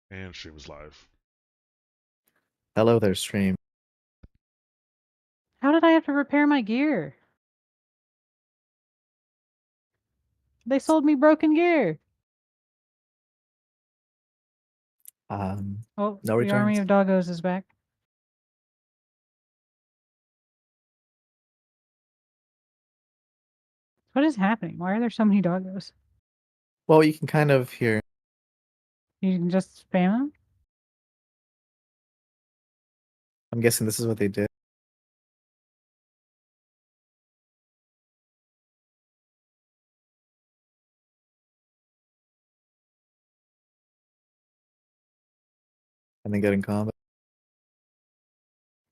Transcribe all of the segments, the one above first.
And stream is live. Hello there, stream. How did I have to repair my gear? They sold me broken gear. Oh, No the army returns. of doggos is back. What is happening? Why are there so many doggos? Well, you can kind of hear. You can just spam them? I'm guessing this is what they did. And then get in combat.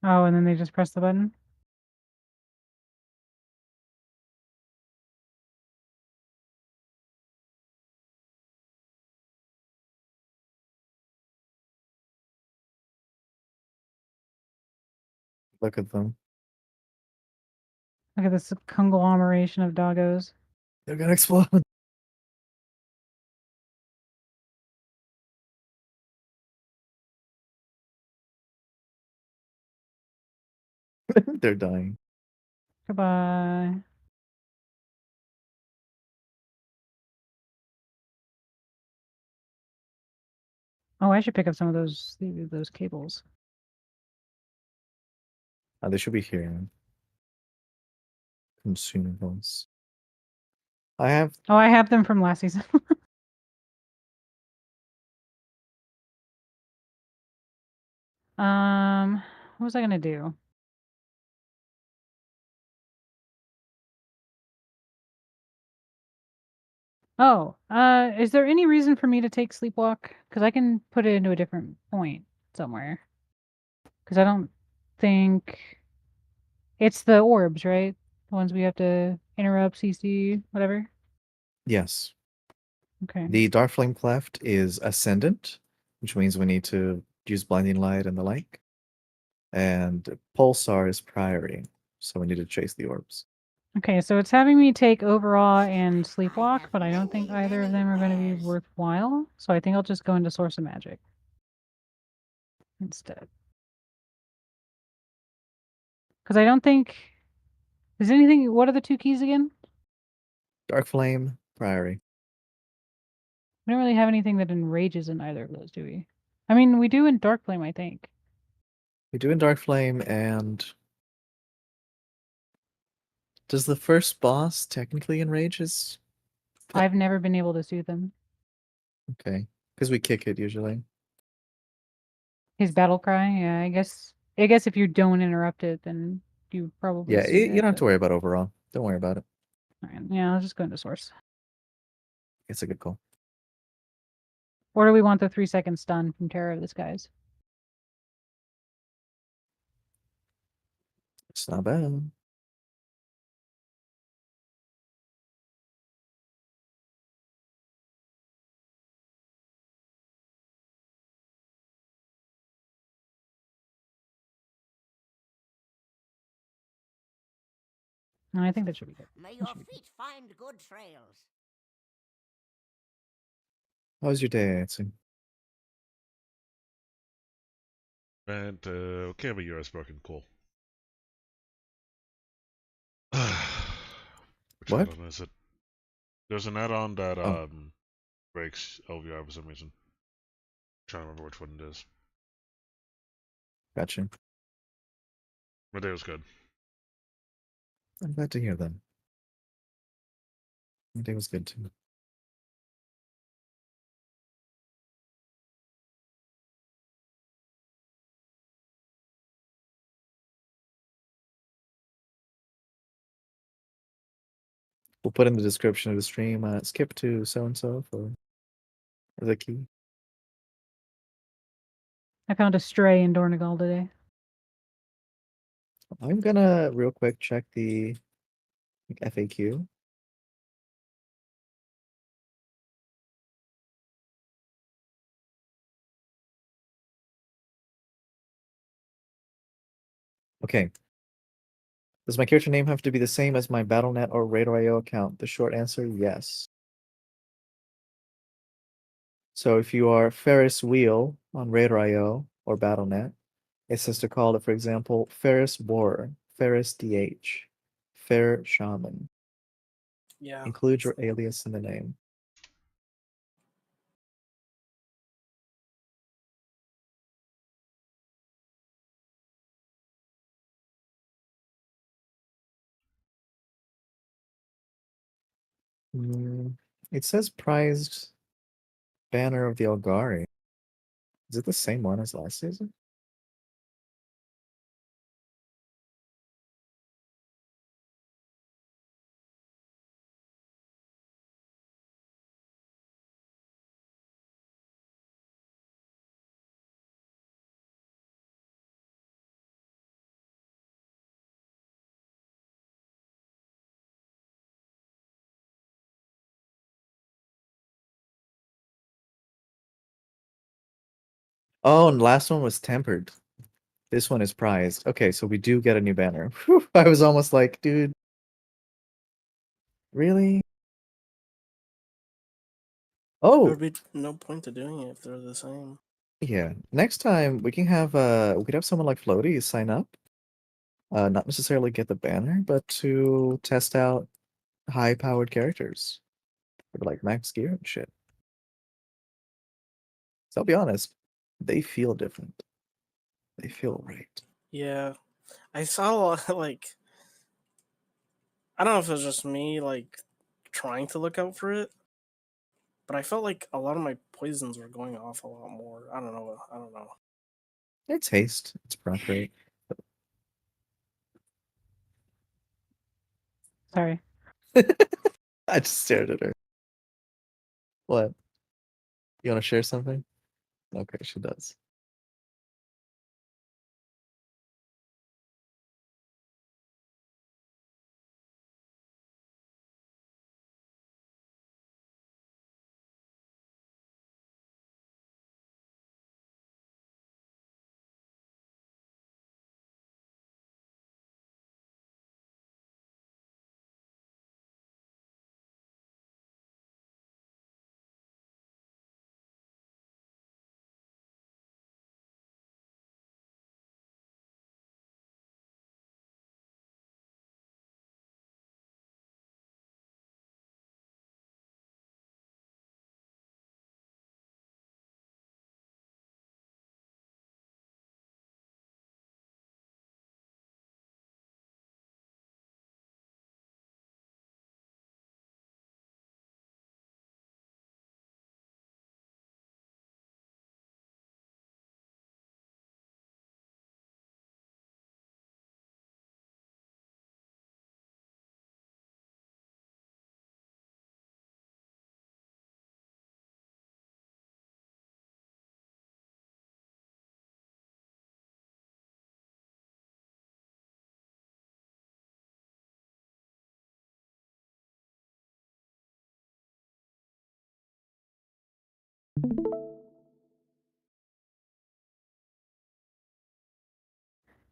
Oh, and then they just press the button? Look at them. Look at this conglomeration of doggos. They're gonna explode. They're dying. Goodbye. Oh, I should pick up some of those cables. They should be here. Consumables. I have. Oh, I have them from last season. What was I gonna do? Oh, is there any reason for me to take sleepwalk? Because I can put it into a different point somewhere. Because I don't think it's the orbs, right? The ones we have to interrupt, CC, whatever. Yes. Okay. The Dark Flame Cleft is Ascendant, which means we need to use Blinding Light and the like. And Pulsar is Priory, so we need to chase the orbs. Okay, so it's having me take Overawe and Sleepwalk, but I don't think either of them are going to be worthwhile. So I think I'll just go into Source of Magic instead. Because I don't think... Is anything... What are the two keys again? Dark Flame, Priory. We don't really have anything that enrages in either of those, do we? I mean, we do in Dark Flame, I think. We do in Dark Flame, and does the first boss technically enrage his? I've never been able to soothe him. Okay, because we kick it usually. His battle cry, yeah, I guess if you don't interrupt it, then you probably Yeah, soothe you it, don't have but... to worry about overall. Don't worry about it. Alright, yeah, I'll just go into Source. It's a good call. Or do we want the 3-second stun from Terror of the Skies? It's not bad. No, I think that should be good. May your feet find good trails. How was your day, Anson? And okay, but yours broken. Cool. Which What? add-on is it? There's an add-on that Oh, breaks LVR for some reason. Trying to remember which one it is. gotcha. My day was good. I'm glad to hear that. My day was good too. We'll put in the description of the stream. Skip to so and so for the key. I found a stray in Dornegal today. I'm gonna real quick check the FAQ. Okay. Does my character name have to be the same as my BattleNet or Radar.io account? The short answer, yes. So if you are Ferris Wheel on Radar.io or Battle.net, it says to call it, for example, Ferris Borer, Ferris DH, Fair Shaman. Yeah. Include your alias in the name. It says prized banner of the Elgari. Is it the same one as last season? Oh, and last one was tempered. This one is prized. Okay, so we do get a new banner. Whew, I was almost like, dude, really? There Oh, would be no point to doing it if they're the same. yeah. Next time we can have we could have someone like Floaty sign up. Not necessarily get the banner, but to test out high-powered characters. For like max gear and shit. So I'll be honest, they feel different. They feel right. Yeah. I saw a lot like I don't know if it was just me like trying to look out for it, but I felt like a lot of my poisons were going off a lot more. I don't know. I don't know. It's haste. It's proc rate. Sorry. I just stared at her. What? You want to share something? Okay, she does.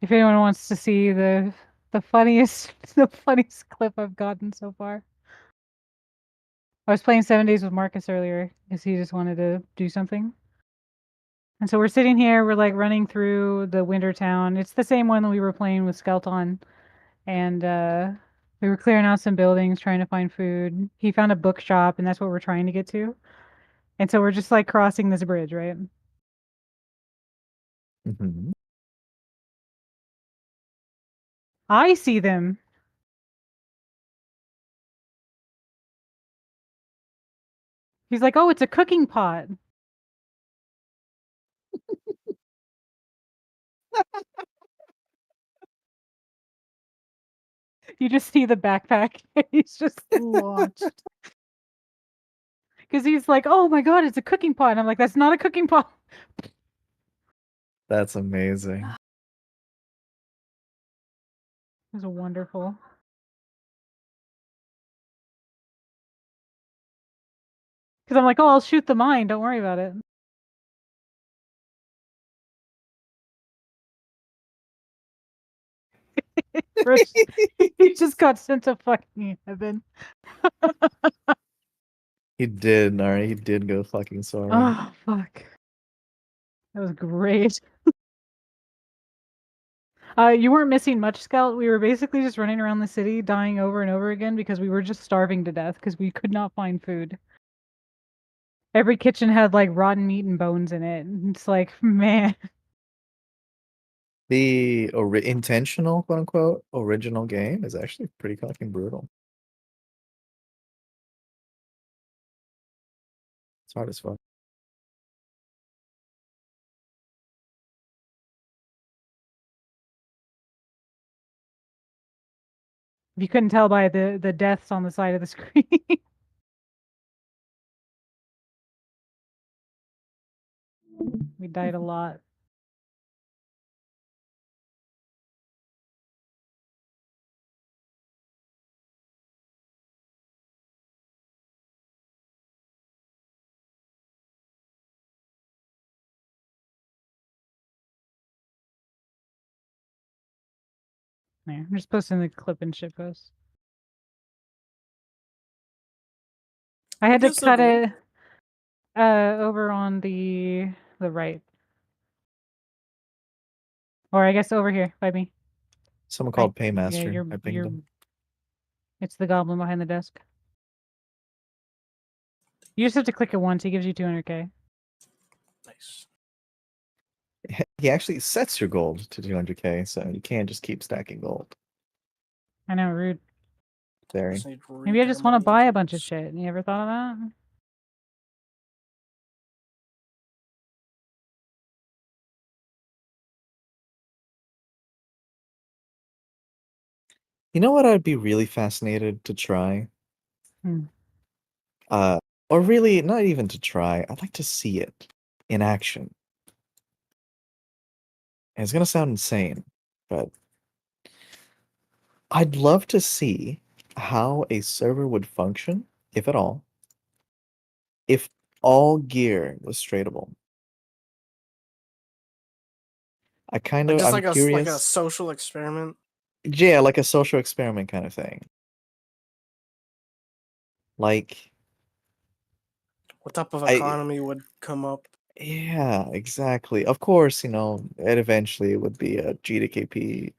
If anyone wants to see the funniest the funniest clip I've gotten so far. I was playing 7 Days with Marcus earlier because he just wanted to do something. And so we're sitting here, we're like running through the winter town. It's the same one that we were playing with Skelton. And we were clearing out some buildings, trying to find food. He found a bookshop, and that's what we're trying to get to. And so we're just like crossing this bridge, right? Mhm. I see them. He's like, oh, it's a cooking pot. You just see the backpack. He's just launched. Because he's like, oh my god, it's a cooking pot. And I'm like, that's not a cooking pot. That's amazing. It was wonderful. Because I'm like, oh, I'll shoot the mine. Don't worry about it. Rich, he just got sent to fucking heaven. He did, Nari. He did go fucking sorry. Oh fuck. That was great. You weren't missing much, Scout. We were basically just running around the city, dying over and over again because we were just starving to death because we could not find food. Every kitchen had like rotten meat and bones in it. And it's like, man. The intentional, quote unquote, original game is actually pretty fucking brutal. It's hard as fuck. If you couldn't tell by the deaths on the side of the screen. We died a lot. Yeah, I'm just posting the clip and shit post. I had to Guess cut everyone- it over on the right. Or I guess over here by me. Someone called Yeah, Paymaster. I pinged him. it's the goblin behind the desk. You just have to click it once, he gives you 200k. Nice. He actually sets your gold to 200k, so you can't just keep stacking gold. I know, rude. Very. Just need to Maybe I read just them want to all buy a at bunch of once. shit. You ever thought of that? You know what I'd be really fascinated to try? Hmm. Or really, not even to try. I'd like to see it in action. And it's gonna sound insane, but I'd love to see how a server would function, if at all, if all gear was tradable. Just I'm like a curious. social experiment. Yeah, like a social experiment kind of thing. Like, What type of I, economy would come up? yeah, exactly. Of course, it eventually would be a GDKP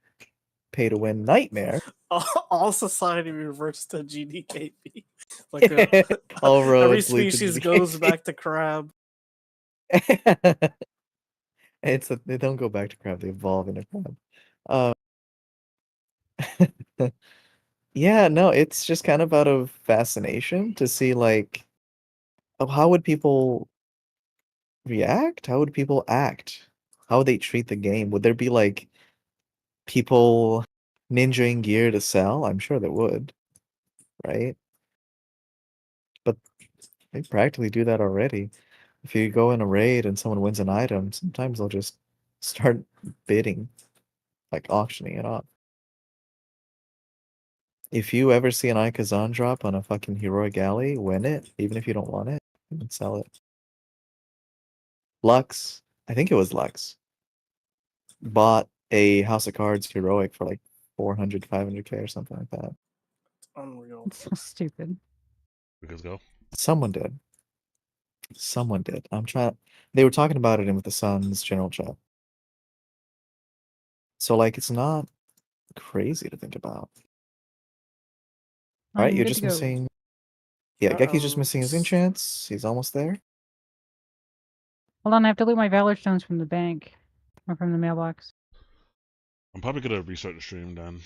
pay to win nightmare. All society reverts to GDKP. Like All every roads lead to species goes GDKP. back to crab. They don't go back to crab, they evolve into crab. Yeah, no, it's just kind of out of fascination to see like how would people react? How would people act? How would they treat the game? Would there be like people ninjaing gear to sell? I'm sure there would, right? But they practically do that already. If you go in a raid and someone wins an item, sometimes they'll just start bidding, like auctioning it off. If you ever see an Ikazan drop on a fucking heroic galley, win it, even if you don't want it, and sell it. Lux, I think it was Lux, bought a House of Cards heroic for like 400, 500k or something like that. Unreal. It's so stupid. Because go. Someone did. Someone did. They were talking about it in with the Sun's general chat. So like it's not crazy to think about. All right, I'm you're good just to go. missing. Yeah, Geki's just missing his s- enchants. He's almost there. Hold on, I have to loot my Valor Stones from the bank. Or from the mailbox. I'm probably gonna restart the stream then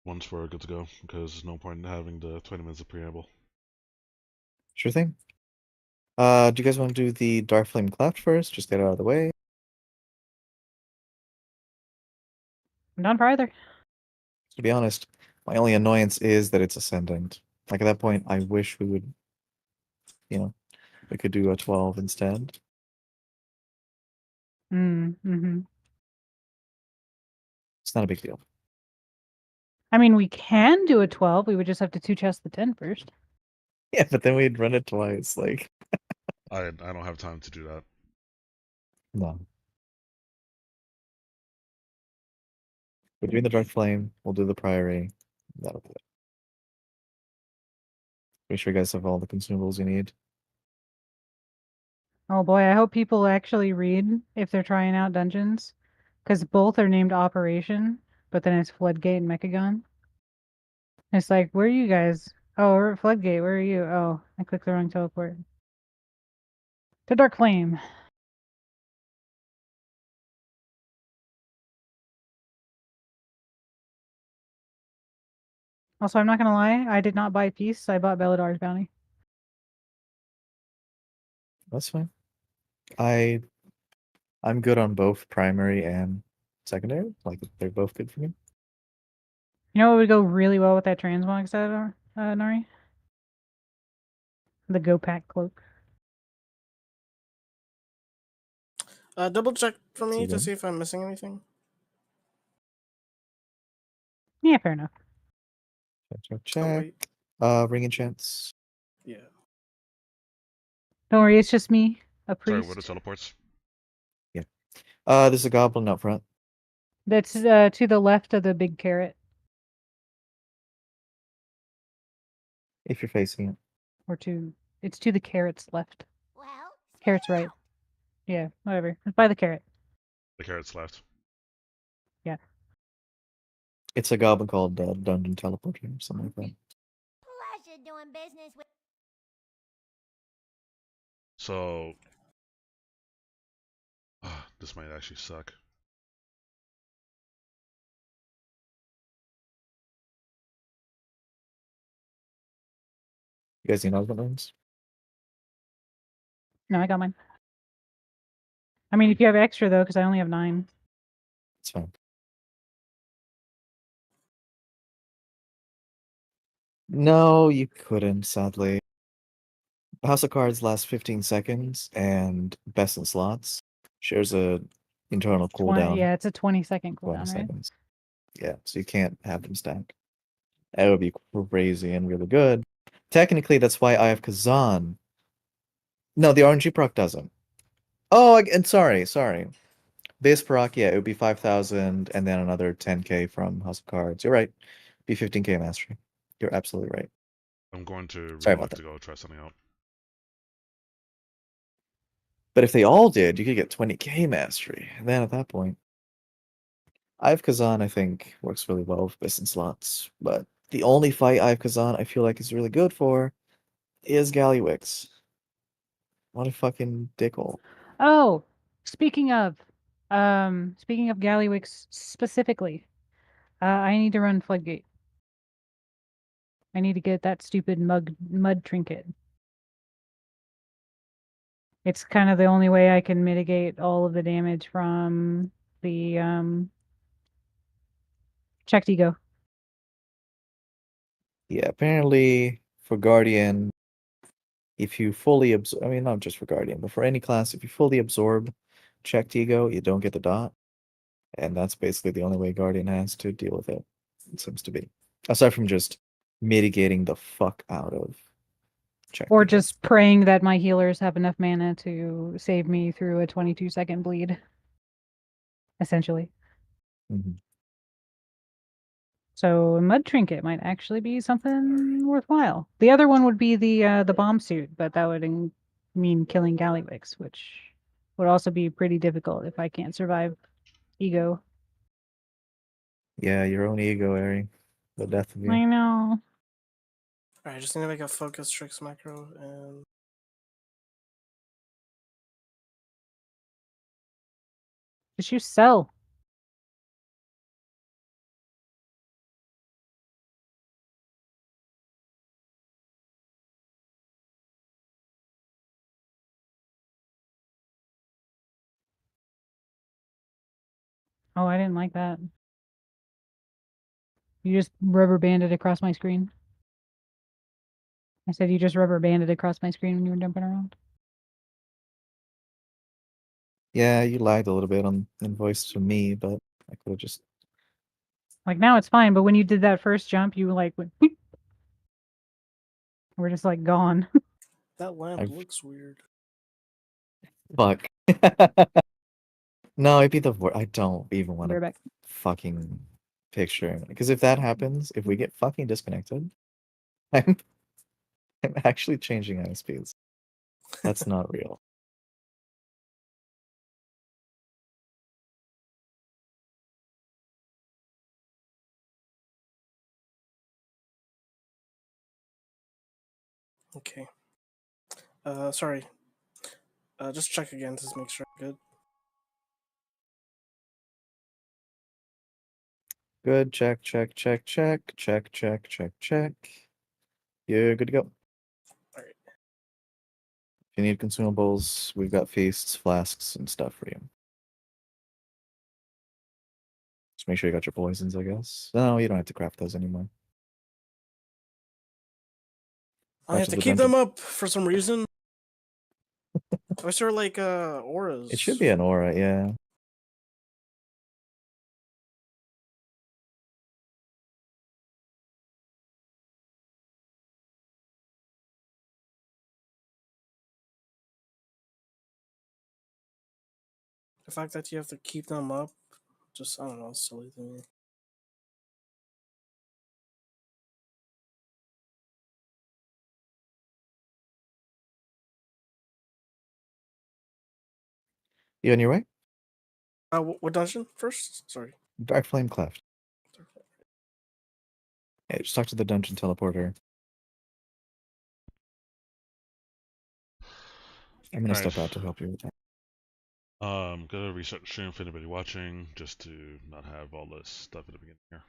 once we're good to go because there's no point in having the 20 minutes of preamble. Sure thing. Do you guys want to do the Dark Flame Cleft first? Just get it out of the way. I'm down for either. To be honest, my only annoyance is that it's ascendant. Like at that point, I wish we would, we could do a 12 instead. Mm-hmm. It's not a big deal. I mean, we can do a 12. We would just have to 2-chest the 10 first. Yeah, but then we'd run it twice. Like, I don't have time to do that. no. We're doing the Dark Flame. We'll do the Priory. That'll be it. Make sure you guys have all the consumables you need. Oh boy, I hope people actually read if they're trying out dungeons, because both are named Operation, but then it's Floodgate and Mechagon. It's like, where are you guys? Oh, we're at Floodgate. Where are you? Oh, I clicked the wrong teleport. To Dark Flame. Also, I'm not gonna lie, I did not buy Peace. I bought Belladar's Bounty. That's fine. I'm good on both primary and secondary. Like they're both good for me. You know what would go really well with that transmog set, Nari? The Go Pack cloak. Double check for me See to them? see if I'm missing anything. Yeah, fair enough. Check, Oh, check. wait. Ring enchants. Yeah. Don't worry, it's just me, a Sorry, priest. what are teleports? There's a goblin up front. That's to the left of the big carrot, If you're facing it. or it's to the carrot's left. Well, Carrot's spell it right. out. Yeah, whatever. It's by the carrot. The carrot's left. It's a goblin called Dungeon Teleporter or something like that. Pleasure doing business with. So, this might actually suck. You guys need other ones? No, I got mine. I mean, if you have extra though, because I only have 9. It's fine. No, you couldn't, sadly. House of Cards lasts 15 seconds, and Best in Slots shares a internal cooldown. Yeah, it's a 20-second 20 cooldown, right? seconds. Yeah, so you can't have them stacked. That would be crazy and really good. Technically, that's why I have Kazan. No, the RNG proc doesn't. Oh, and sorry. This proc, yeah, it would be 5,000 and then another 10k from House of Cards. You're right. Be 15k mastery. You're absolutely right. I'm going to Sorry about reload that. to go try something out. But if they all did, you could get 20k mastery. And then at that point, I have Kazan, I think, works really well with Best in Slots. But the only fight I have Kazan I feel like is really good for is Gallywix. What a fucking dickhole. Oh, speaking of Gallywix specifically, I need to run Floodgate. I need to get that stupid mud trinket. It's kind of the only way I can mitigate all of the damage from the checked ego. Yeah, apparently for Guardian, if you fully absorb, I mean, not just for Guardian, but for any class, if you fully absorb checked ego, you don't get the dot. And that's basically the only way Guardian has to deal with it. It seems to be. Aside from just mitigating the fuck out of checked Or ego. just praying that my healers have enough mana to save me through a 22-second bleed. Essentially. Mhm. So a mud trinket might actually be something worthwhile. The other one would be the bomb suit, but that would mean killing Gallywix, which would also be pretty difficult if I can't survive ego. Yeah, your own ego, Ari. The death of you. I know. Alright, I just need to make a focus tricks macro and Just use cell. Oh, I didn't like that. You just rubber banded across my screen. I said you just rubber banded across my screen when you were jumping around. Yeah, you lied a little bit in voice to me, but I could have just. Like now it's fine, but when you did that first jump, you like went. We're just like gone. that lamp I've- looks weird. Fuck. No, it'd be the word. I don't even want We're to back. fucking picture. Because if that happens, if we get fucking disconnected, I'm I'm actually changing ISPs. That's not real. Okay. Sorry. Just check again to make sure I'm good. Good. Check, check, check, check, check, check, check, check. You're good to go. Alright. If you need consumables, we've got feasts, flasks, and stuff for you. Just make sure you got your poisons, I guess. No, you don't have to craft those anymore. I Back have to to the keep dungeon. them up for some reason. I saw like auras. It should be an aura, yeah. The fact that you have to keep them up, just I don't know, it's silly to me. You on your way? What dungeon first? Sorry. Dark Flame Cleft. Yeah, just talk to the dungeon teleporter. I'm gonna step out to help you with that. Gonna restart the stream for anybody watching, just to not have all this stuff at the beginning here.